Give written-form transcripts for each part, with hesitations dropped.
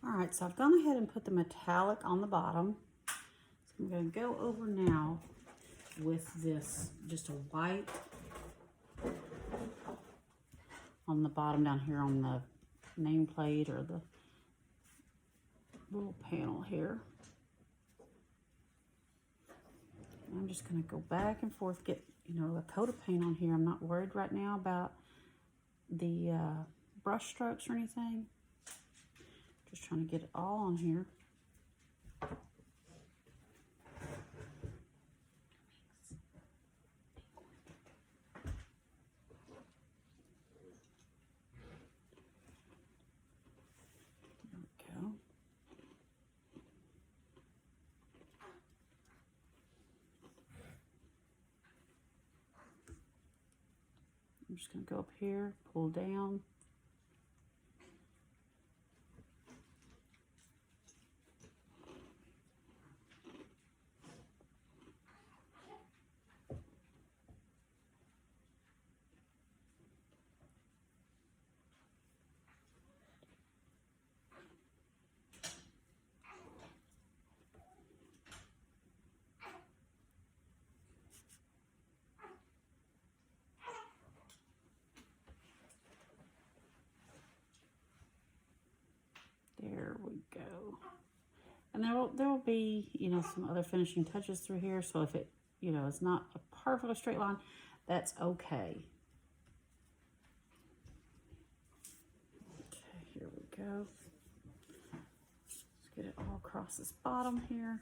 All right, so I've gone ahead and put the metallic on the bottom. So I'm going to go over now with this, just a white on the bottom down here on the nameplate or the little panel here. And I'm just going to go back and forth, get, you know, a coat of paint on here. I'm not worried right now about the brush strokes or anything. Just trying to get it all on here. There we go. I'm just going to go up here, pull down. There we go. And there will be, you know, some other finishing touches through here. So if it, you know, it's not a perfectly straight line, that's okay. Okay, here we go. Let's get it all across this bottom here.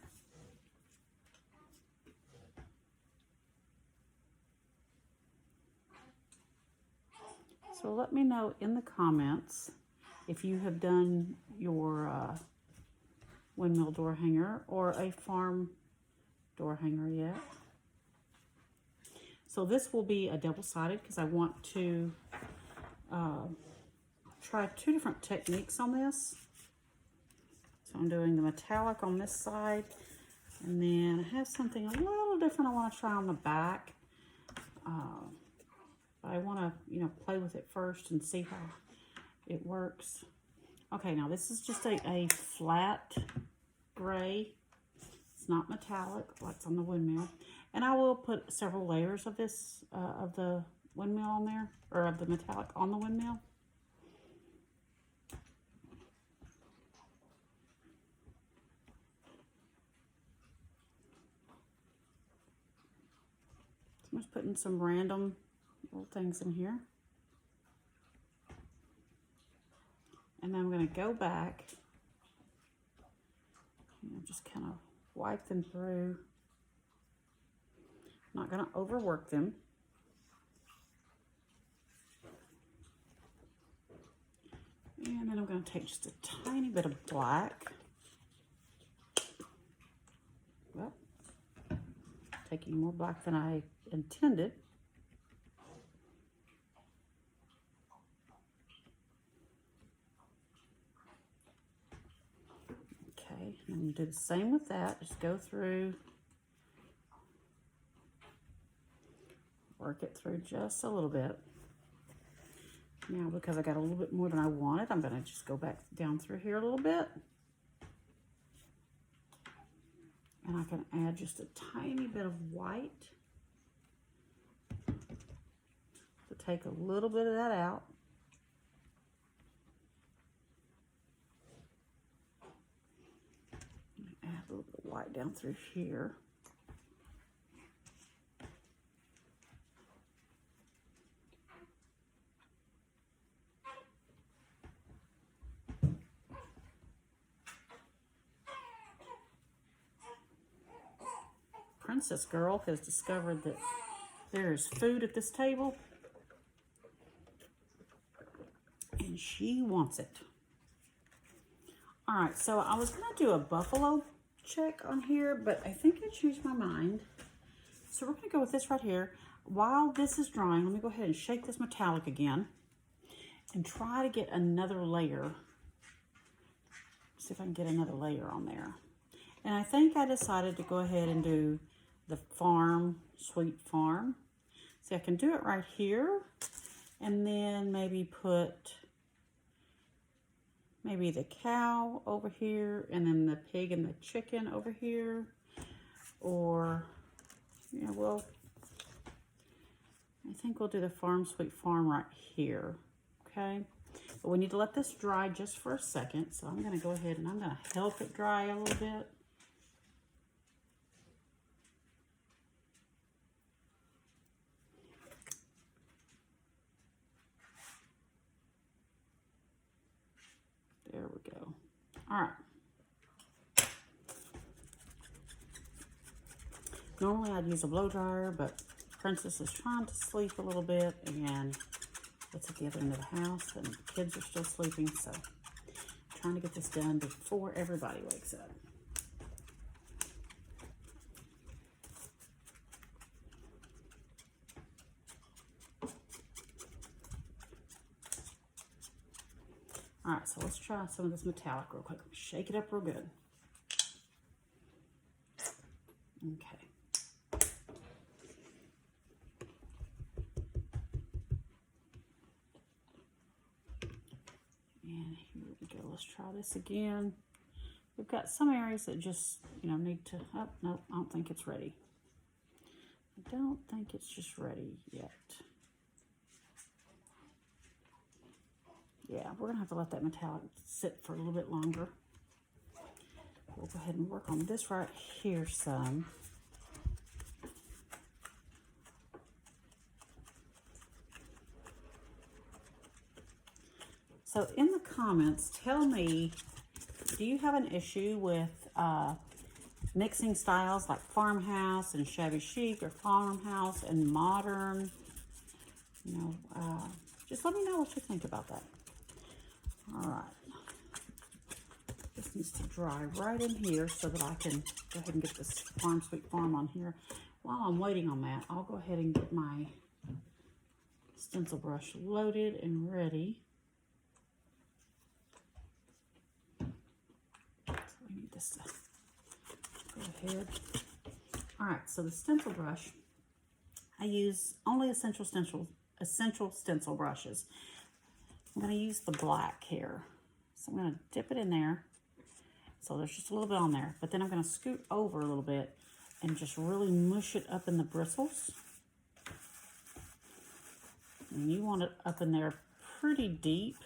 So let me know in the comments if you have done your windmill door hanger or a farm door hanger yet. So this will be a double-sided because I want to try 2 different techniques on this. So I'm doing the metallic on this side, and then I have something a little different I want to try on the back. But I want to, you know, play with it first and see how it works. Okay, now this is just a flat gray. It's not metallic like it's on the windmill. And I will put several layers of this, of the windmill on there, or of the metallic on the windmill. So I'm just putting some random little things in here. And then I'm going to go back and just kind of wipe them through. I'm not going to overwork them. And then I'm going to take just a tiny bit of black. Well, taking more black than I intended. Okay, I'm going to do the same with that. Just go through, work it through just a little bit. Now, because I got a little bit more than I wanted, I'm going to just go back down through here a little bit. And I can add just a tiny bit of white to take a little bit of that out. Add a little bit of white down through here. Princess Girl has discovered that there is food at this table and she wants it. All right, so I was going to do a buffalo check on here, but I think I changed my mind. So we're going to go with this right here. While this is drying, let me go ahead and shake this metallic again and try to get another layer. See if I can get another layer on there. And I think I decided to go ahead and do the farm, sweet farm. See, I can do it right here and then maybe put maybe the cow over here, and then the pig and the chicken over here. Or, yeah, well, I think we'll do the Farm Sweet Farm right here, okay? But we need to let this dry just for a second, so I'm gonna go ahead and I'm gonna help it dry a little bit. There we go. All right. Normally I'd use a blow dryer, but Princess is trying to sleep a little bit, and it's at the other end of the house, and the kids are still sleeping, so I'm trying to get this done before everybody wakes up. All right, so let's try some of this metallic real quick. Shake it up real good. Okay. And here we go. Let's try this again. We've got some areas that just, need to, oh, no, I don't think it's ready. I don't think it's just ready yet. Yeah, we're gonna have to let that metallic sit for a little bit longer. We'll go ahead and work on this right here some. So in the comments, tell me, do you have an issue with mixing styles like farmhouse and shabby chic, or farmhouse and modern? Just let me know what you think about that. All right. This needs to dry right in here so that I can go ahead and get this Farm Sweet Farm on here. While I'm waiting on that, I'll go ahead and get my stencil brush loaded and ready. So we need this to go ahead. All right, so the stencil brush, I use only essential stencil brushes. I'm going to use the black here. So I'm going to dip it in there. So there's just a little bit on there. But then I'm going to scoot over a little bit and just really mush it up in the bristles. And you want it up in there pretty deep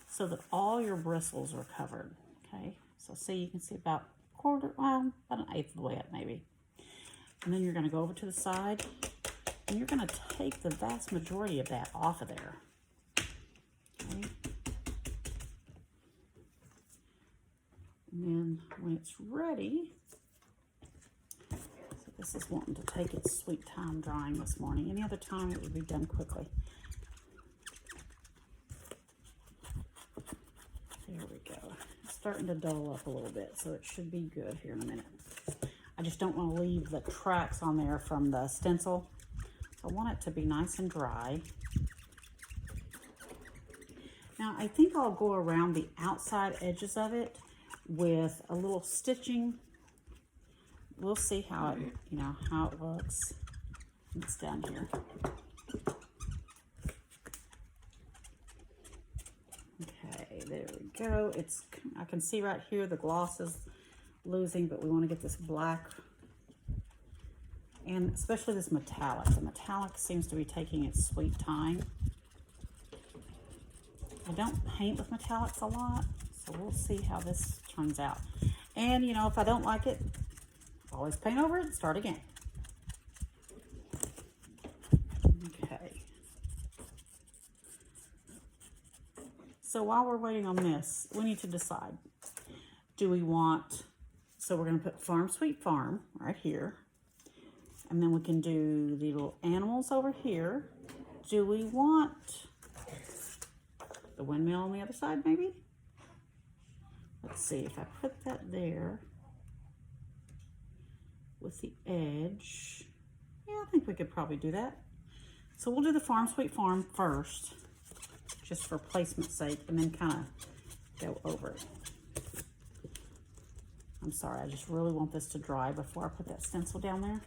so that all your bristles are covered. Okay, so see, you can see about about an eighth of the way up maybe. And then you're going to go over to the side and you're going to take the vast majority of that off of there. Okay. And then when it's ready, so this is wanting to take its sweet time drying this morning. Any other time it would be done quickly. There we go. It's starting to dull up a little bit, so it should be good here in a minute. I just don't want to leave the tracks on there from the stencil. I want it to be nice and dry. Now, I think I'll go around the outside edges of it with a little stitching. We'll see how it, how it looks. It's down here. Okay, there we go. I can see right here the gloss is losing, but we want to get this black, and especially this metallic. The metallic seems to be taking its sweet time. I don't paint with metallics a lot, so we'll see how this turns out. And, if I don't like it, always paint over it and start again. Okay. So while we're waiting on this, we need to decide. Do we want, so we're going to put Farm Sweet Farm right here. And then we can do the little animals over here. Do we want the windmill on the other side, maybe? Let's see, if I put that there with the edge, yeah, I think we could probably do that. So we'll do the Farm Sweet Farm first, just for placement's sake, and then kind of go over it. I'm sorry, I just really want this to dry before I put that stencil down there.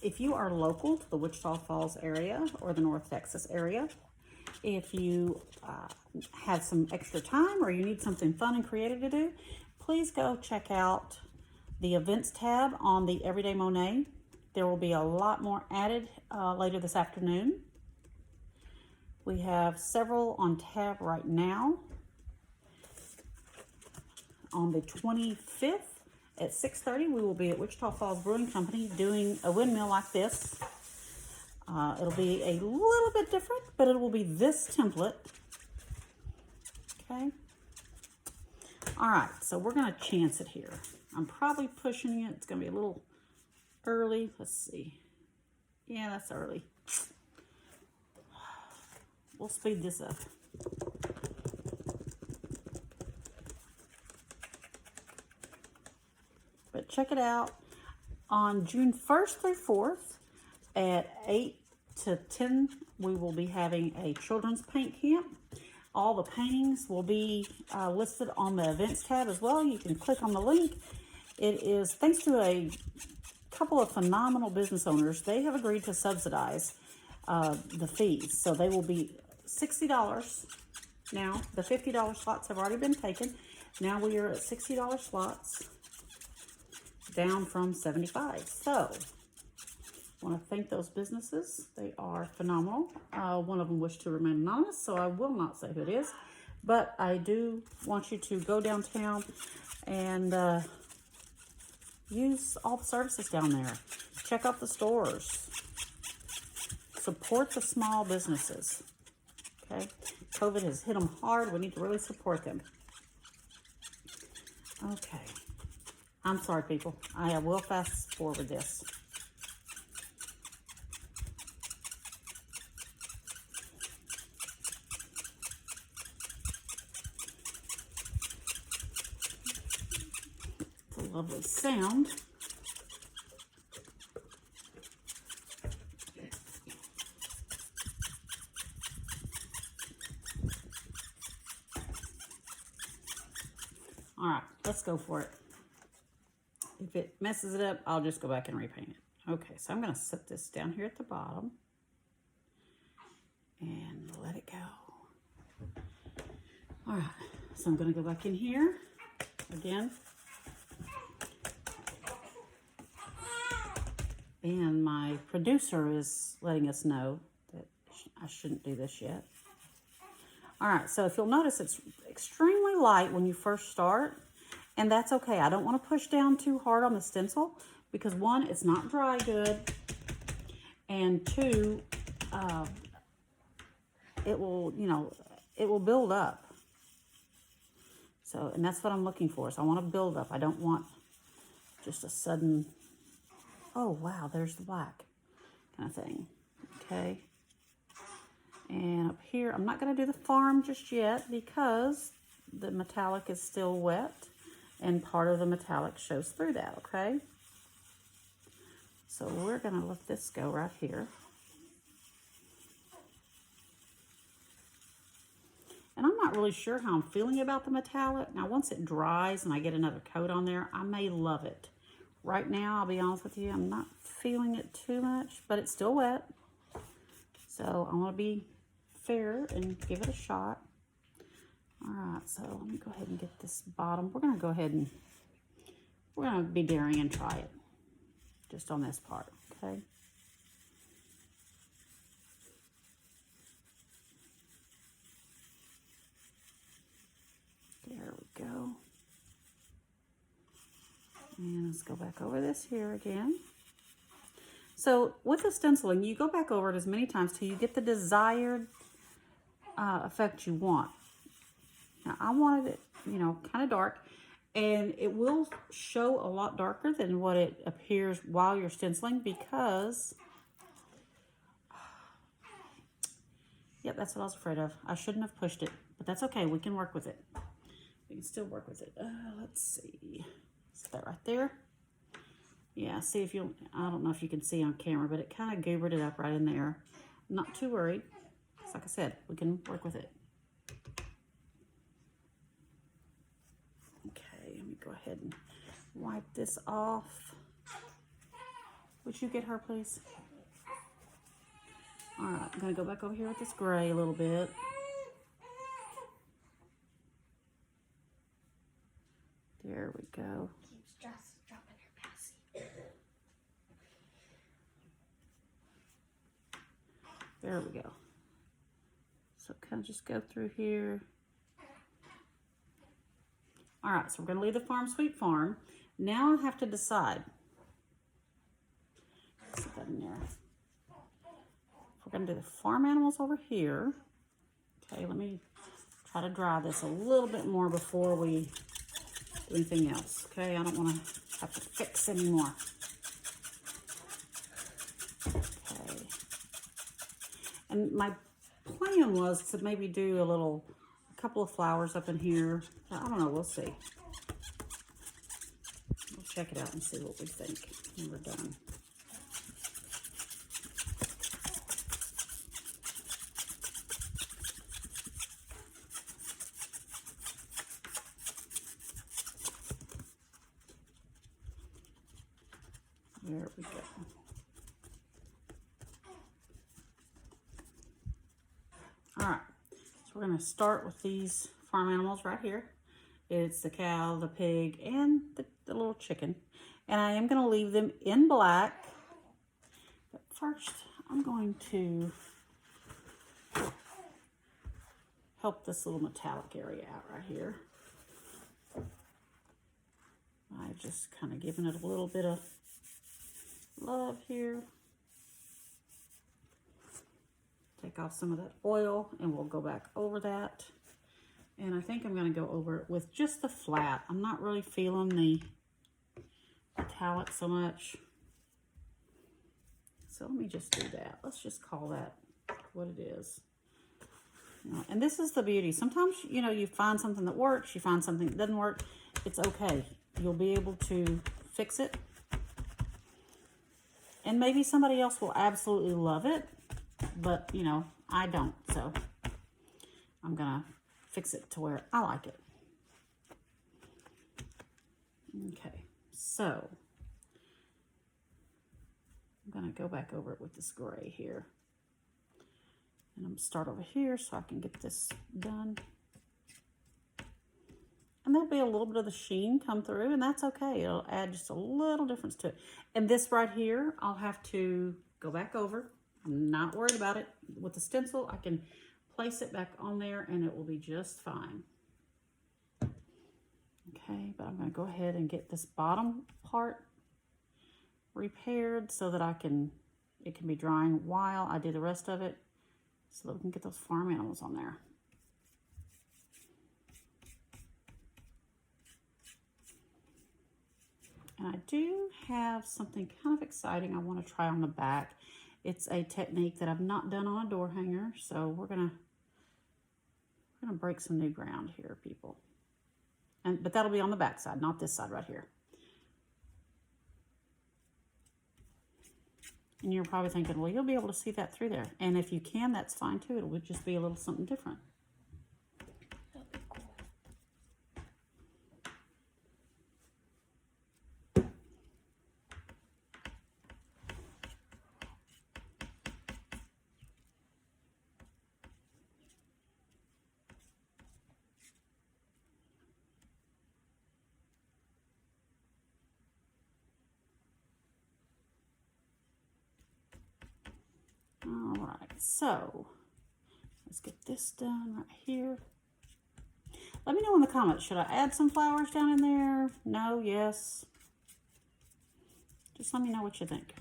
If you are local to the Wichita Falls area or the North Texas area, if you have some extra time or you need something fun and creative to do, please go check out the events tab on the Everyday Monet. There will be a lot more added later this afternoon. We have several on tab right now. On the 25th at 6:30, we will be at Wichita Falls Brewing Company doing a windmill like this. It'll be a little bit different, but it will be this template. Okay. All right, so we're going to chance it here. I'm probably pushing it. It's going to be a little early. Let's see. Yeah, that's early. We'll speed this up. But check it out. On June 1st through 4th at 8 to 10, we will be having a children's paint camp. All the paintings will be listed on the events tab as well. You can click on the link. It is thanks to a couple of phenomenal business owners. They have agreed to subsidize the fees. So they will be $60 now. The $50 slots have already been taken. Now we are at $60 slots, down from $75. So I want to thank those businesses. They are phenomenal. One of them wished to remain anonymous, so I will not say who it is. But I do want you to go downtown and use all the services down there. Check out the stores. Support the small businesses. Okay? COVID has hit them hard. We need to really support them. Okay. I'm sorry, people. I will fast forward this. It's a lovely sound. All right, let's go for it. If it messes it up, I'll just go back and repaint it. Okay, so I'm going to set this down here at the bottom and let it go. All right, so I'm going to go back in here again. And my producer is letting us know that I shouldn't do this yet. All right, so if you'll notice, it's extremely light when you first start. And that's okay. I don't want to push down too hard on the stencil because one, it's not dry good. And two, it will, it will build up. So, and that's what I'm looking for. So I want to build up. I don't want just a sudden, oh, wow, there's the black kind of thing. Okay. And up here, I'm not going to do the farm just yet because the metallic is still wet. And part of the metallic shows through that, okay? So we're going to let this go right here. And I'm not really sure how I'm feeling about the metallic. Now, once it dries and I get another coat on there, I may love it. Right now, I'll be honest with you, I'm not feeling it too much, but it's still wet. So I want to be fair and give it a shot. All right, so let me go ahead and get this bottom. We're going to go ahead and we're going to be daring and try it just on this part, okay? There we go. And let's go back over this here again. So with the stenciling, you go back over it as many times till you get the desired effect you want. Now, I wanted it, kind of dark, and it will show a lot darker than what it appears while you're stenciling because, yep, that's what I was afraid of. I shouldn't have pushed it, but that's okay. We can work with it. We can still work with it. Let's see. Is that right there? Yeah, see if you, I don't know if you can see on camera, but it kind of goobered it up right in there. I'm not too worried. Like I said, we can work with it. Okay, let me go ahead and wipe this off. Would you get her, please? All right, I'm gonna go back over here with this gray a little bit. There we go. Keeps just dropping her passy. There we go. So kind of just go through here. All right, so we're gonna leave the Farm Sweet Farm. Now I have to decide. Put that in there. We're gonna do the farm animals over here. Okay, let me try to dry this a little bit more before we do anything else. Okay, I don't wanna have to fix anymore. Okay. And my plan was to maybe do a couple of flowers up in here. I don't know, we'll see. We'll check it out and see what we think when we're done. There we go. All right, so we're going to start with these farm animals right here. It's the cow, the pig, and the little chicken. And I am going to leave them in black. But first, I'm going to help this little metallic area out right here. I've just kind of given it a little bit of love here. Take off some of that oil and we'll go back over that. And I think I'm going to go over it with just the flat. I'm not really feeling the metallic so much. So let me just do that. Let's just call that what it is. You know, and this is the beauty. Sometimes, you know, you find something that works, you find something that doesn't work. It's okay. You'll be able to fix it. And maybe somebody else will absolutely love it. But, you know, I don't. So I'm going to fix it to where I like it. Okay, so I'm going to go back over it with this gray here. And I'm going to start over here so I can get this done. And there'll be a little bit of the sheen come through, and that's okay. It'll add just a little difference to it. And this right here, I'll have to go back over. I'm not worried about it. With the stencil, I can place it back on there and it will be just fine. Okay, but I'm going to go ahead and get this bottom part repaired so that it can be drying while I do the rest of it so that we can get those farm animals on there. And I do have something kind of exciting I want to try on the back. It's a technique that I've not done on a door hanger, so we're gonna break some new ground here, people. But that'll be on the back side, not this side right here. And you're probably thinking, well, you'll be able to see that through there. And if you can, that's fine too. It would just be a little something different. All right, so let's get this done right here. Let me know in the comments, should I add some flowers down in there? No, yes. Just let me know what you think.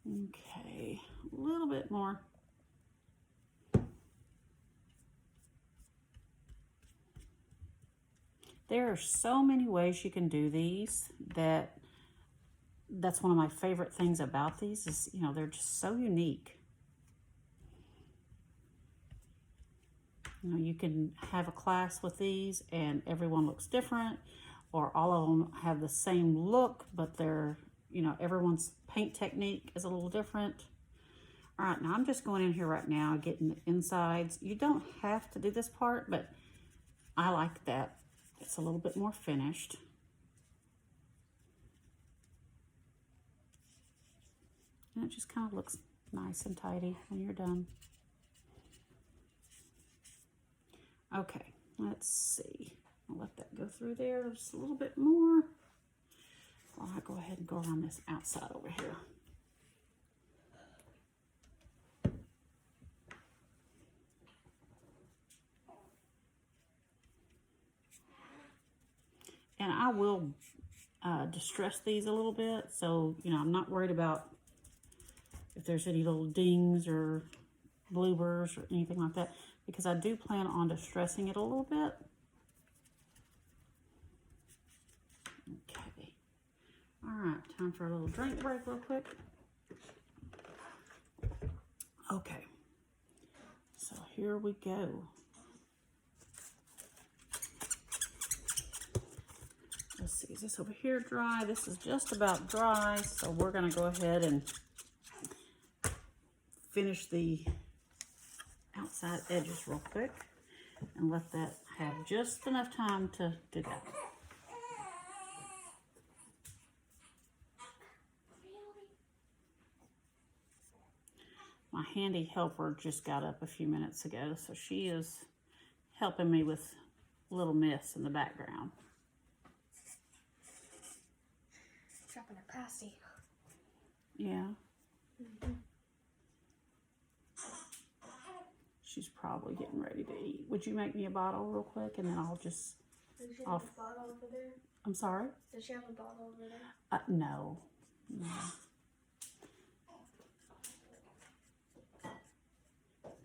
Okay, a little bit more. There are so many ways you can do these that's one of my favorite things about these is, you know, they're just so unique. You know, you can have a class with these and everyone looks different, or all of them have the same look, but they're, you know, everyone's paint technique is a little different. All right, now I'm just going in here right now, getting the insides. You don't have to do this part, but I like that it's a little bit more finished. And it just kind of looks nice and tidy when you're done. Okay, let's see. I'll let that go through there just a little bit more. I'll go ahead and go around this outside over here. And I will distress these a little bit, so you know I'm not worried about if there's any little dings or bloopers or anything like that, because I do plan on distressing it a little bit. Okay. All right, time for a little drink break real quick. Okay, so here we go. Let's see, is this over here dry? This is just about dry, so we're gonna go ahead and finish the outside edges real quick and let that have just enough time to do that. My handy helper just got up a few minutes ago, so she is helping me with Little Miss in the background. Dropping her passy. Yeah. She's probably getting ready to eat. Would you make me a bottle real quick, and then I'll just... Does she have a bottle over there? I'm sorry? Does she have a bottle over there? No. No.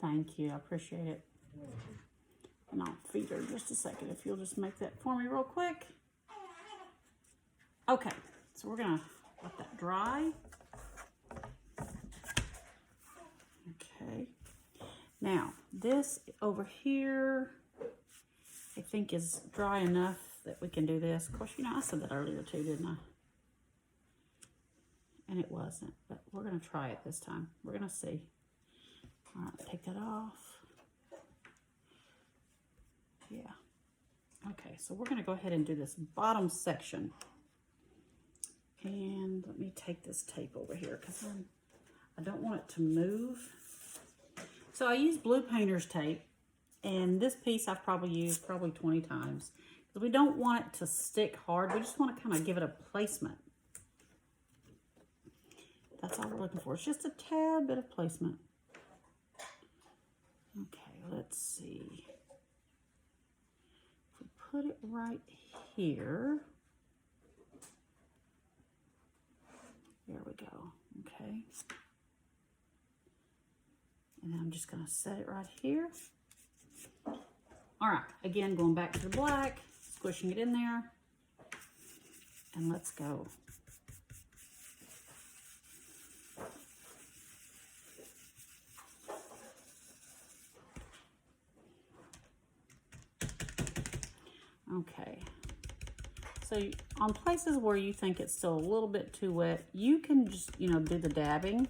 Thank you. I appreciate it. And I'll feed her in just a second if you'll just make that for me real quick. Okay. So we're going to let that dry. Okay. Now, this over here, I think is dry enough that we can do this. Of course, you know, I said that earlier too, didn't I? And it wasn't, but we're going to try it this time. We're going to see. All right, take that off. Yeah. Okay, so we're going to go ahead and do this bottom section. And let me take this tape over here because I don't want it to move. So I use blue painter's tape, and this piece I've probably used 20 times. Because we don't want it to stick hard. We just want to kind of give it a placement. That's all we're looking for. It's just a tad bit of placement. Okay, let's see. If we put it right here. There we go. Okay. And then I'm just going to set it right here. All right, again, going back to the black, squishing it in there, and let's go. Okay, so on places where you think it's still a little bit too wet, you can just, you know, do the dabbing.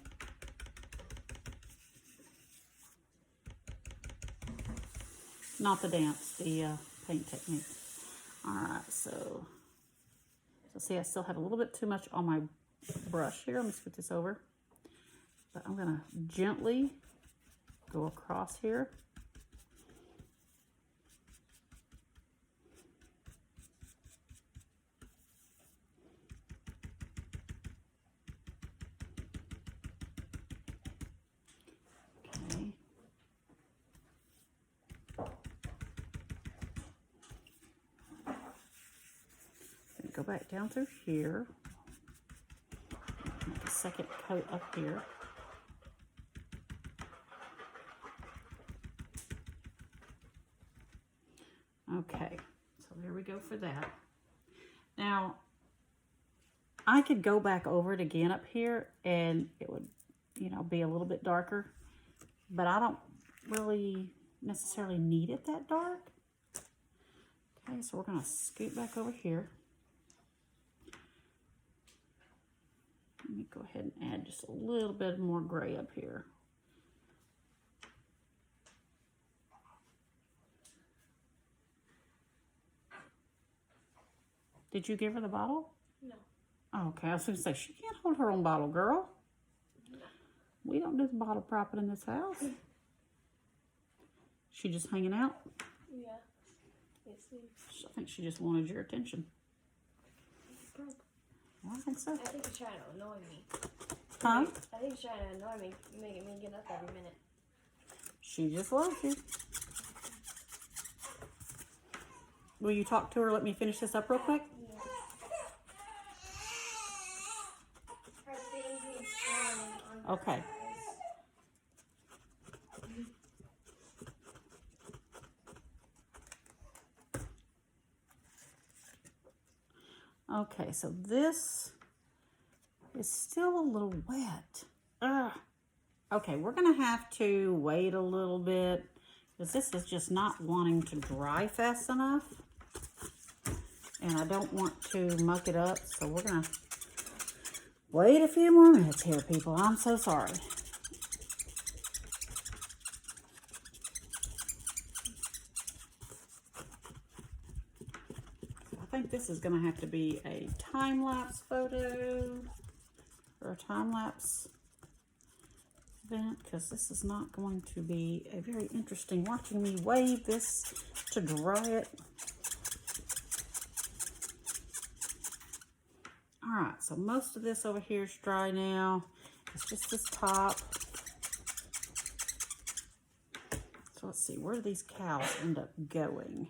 Not the dance, the paint technique. All right, so see, I still have a little bit too much on my brush here. Let me scoot this over. But I'm gonna gently go across here. Okay. Go back down through here. Make a second coat up here. Okay, so there we go for that. Now, I could go back over it again up here and it would, you know, be a little bit darker, but I don't really necessarily need it that dark. Okay, so we're gonna scoot back over here. Let me go ahead and add just a little bit more gray up here. Did you give her the bottle? No. Oh, okay, I was going to say, she can't hold her own bottle, girl. No. We don't do the bottle propping in this house. She just hanging out? Yeah. Yes, I think she just wanted your attention. Well, I think so. I think he's trying to annoy me. Huh? I think he's trying to annoy me, making me get up every minute. She just loves you. Will you talk to her? Let me finish this up real quick. Yeah. Her baby's growing on Okay. her eyes. Okay, so this is still a little wet. Ugh. Okay, we're gonna have to wait a little bit because this is just not wanting to dry fast enough. And I don't want to muck it up, so we're gonna wait a few more minutes here, people. I'm so sorry. I think this is gonna have to be a time-lapse photo or a time-lapse event because this is not going to be a very interesting watching me wave this to dry it. All right, so most of this over here is dry now. It's just this top. So let's see, where do these cows end up going?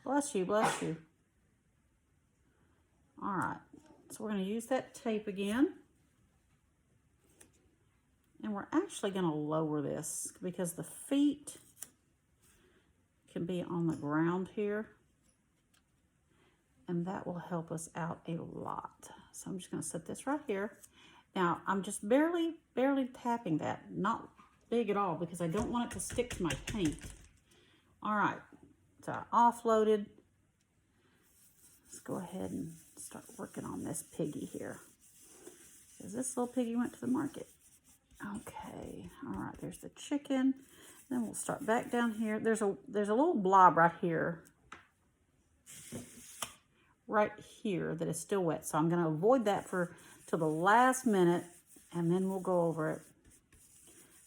Bless you, bless you. All right, so we're gonna use that tape again. And we're actually gonna lower this because the feet can be on the ground here. And that will help us out a lot. So I'm just gonna set this right here. Now, I'm just barely tapping that. Not big at all because I don't want it to stick to my paint. All right, so I offloaded. Let's go ahead and start working on this piggy here. Because this little piggy went to the market. Okay, all right, there's the chicken. Then we'll start back down here. There's a little blob right here that is still wet. So I'm going to avoid that till the last minute and then we'll go over it.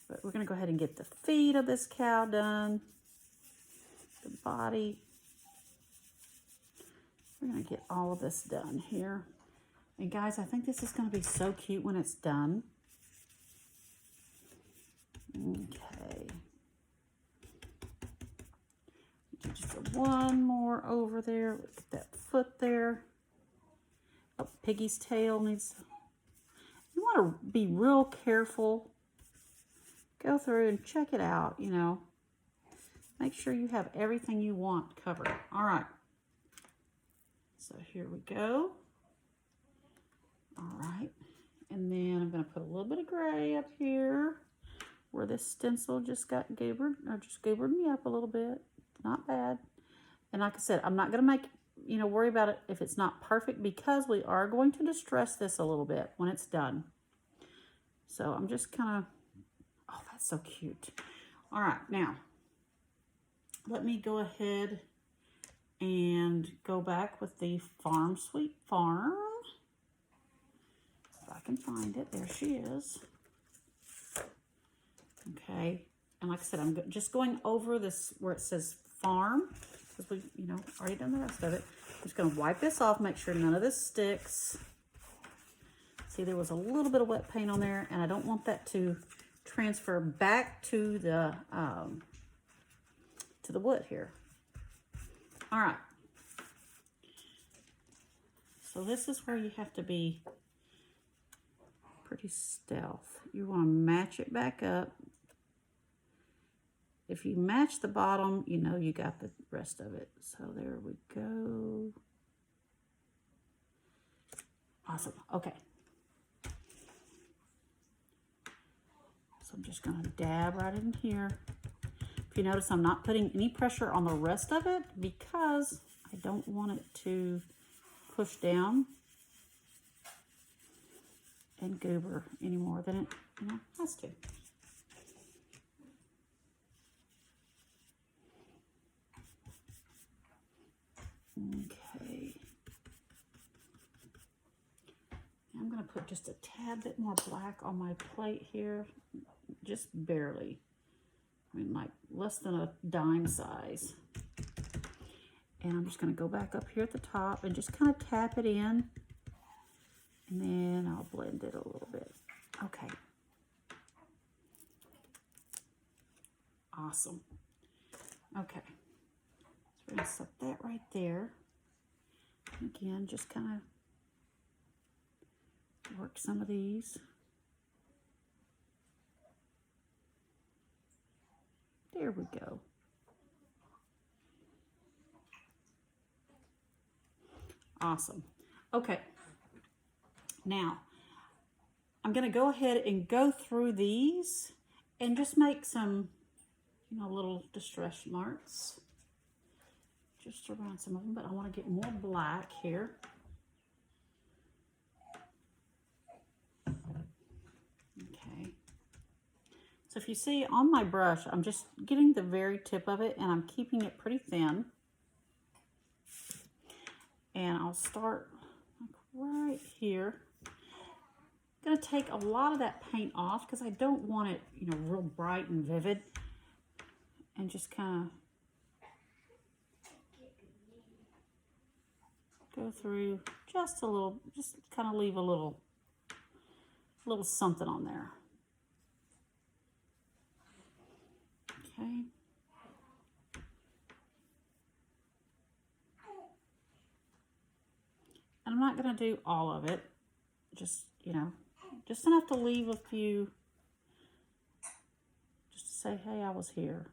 But we're going to go ahead and get the feet of this cow done. The body. We're going to get all of this done here. And guys, I think this is going to be so cute when it's done. Okay. Just one more over there. Look at that foot there. Oh, piggy's tail needs. You want to be real careful. Go through and check it out, you know. Make sure you have everything you want covered. All right. So here we go. All right. And then I'm going to put a little bit of gray up here where this stencil just got goobered me up a little bit. Not bad. And like I said, I'm not going to worry about it if it's not perfect because we are going to distress this a little bit when it's done. So I'm just kind of, oh, that's so cute. All right, now let me go ahead and go back with the Farm Sweet Farm. If I can find it, there she is. Okay, and like I said, I'm just going over this where it says farm, because we, already done the rest of it. I'm just going to wipe this off, make sure none of this sticks. See, there was a little bit of wet paint on there, and I don't want that to transfer back to the wood here. All right. So this is where you have to be pretty stealth. You want to match it back up. If you match the bottom, you got the rest of it. So there we go. Awesome. Okay. So I'm just going to dab right in here. If you notice, I'm not putting any pressure on the rest of it because I don't want it to push down and goober any more than it has to. Okay. going to put just a tad bit more black on my plate here. Just barely. I mean, like less than a dime size. And I'm just going to go back up here at the top and just kind of tap it in. And then I'll blend it a little bit. Okay. Awesome. Okay. So we're going to set that right there. Again, just kind of work some of these. There we go. Awesome. Okay. Now, I'm going to go ahead and go through these and just make some, you know, little distress marks just around some of them, but I want to get more black here. Okay. So if you see on my brush, I'm just getting the very tip of it and I'm keeping it pretty thin. And I'll start like right here. I'm going to take a lot of that paint off because I don't want it, you know, real bright and vivid. And just kind of go through just a little, just kind of leave a little something on there. Okay. And I'm not going to do all of it. Just, you know, just enough to leave a few, just to say, hey, I was here.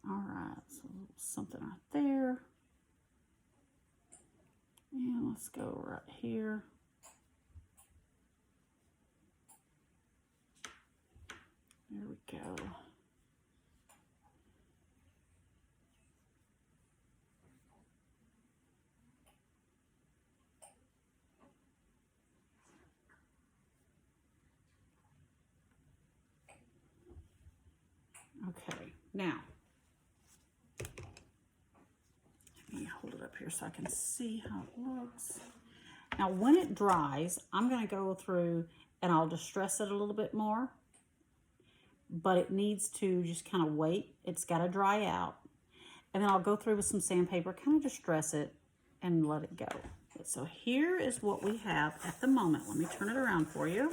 All right, so something right there. And let's go right here. There we go. Okay, now, let me hold it up here so I can see how it looks. Now, when it dries, I'm going to go through and I'll distress it a little bit more, but it needs to just kind of wait. It's got to dry out. And then I'll go through with some sandpaper, kind of distress it and let it go. So here is what we have at the moment. Let me turn it around for you.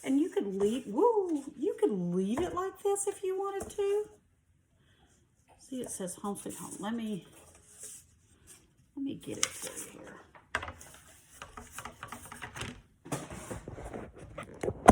And you could leave, you could leave it like this if you wanted to. See, it says Home Sweet Home. Let me get it for you here.